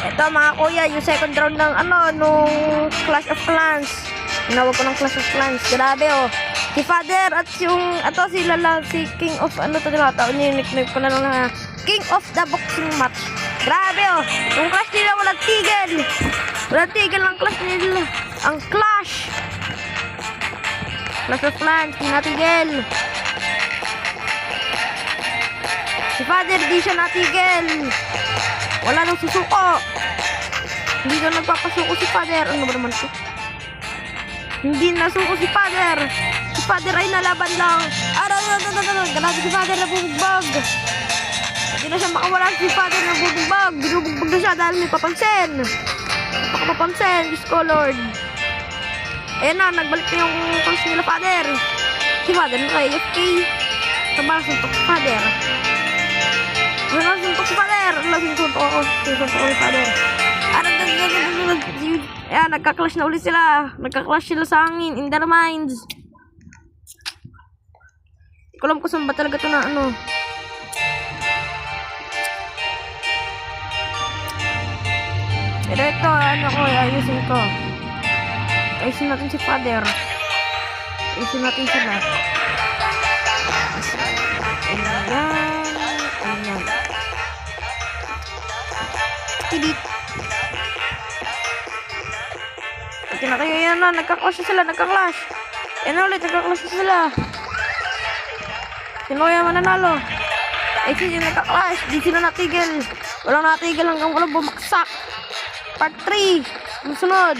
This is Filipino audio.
Ito mga kuya, yung second round ng nung Clash of Clans. Tinawag ko ng Clash of Clans. Grabe oh. Si Father at yung, sila lang, si King of, tinatawag niya, nickname ko na lang na King of the Boxing Match. Grabe oh. Yung Clash nila, walang tigil. Walang tigil ang Clash nila. Ang Clash. Clash of Clans, hindi natigil. Si Father, di siya natigil. Wala nang susuko. Hindi na nagpapasuko si Father. Ano ba naman ito? Hindi nasuko si Father. Si Father ay nalaban lang. Grabe si Father nabubugbog. Hindi na siya makawala si Father nabubugbog. Binubugbog na siya dahil may papansin. Napakapapansin. Diyos ko, Lord. Ayan na, nagbalik na yung pulse nila Father. Si Father naka-AFK. Nabasuntok si Father. Nabasuntok si Father. Nabasuntok ako. Nabasuntok ako si Father. Ayan, nagka-clash na ulit sila. Nagka-clash sila sa hangin. In their minds. Hindi ko alam kung saan ba talaga ito na Pero ito, ayusin ko. Ayusin natin si Father. Ayusin natin sila. Ayan. Tidit. Ito na kayo, yan na. Nagka-clash sila, nagka-clash. Yan na ulit, nagka-clash sila. Sino kaya mananalo? Ay, sila nagka-clash. Di sila natigil. Walang natigil hanggang walang bumaksak. Part 3. Sunod.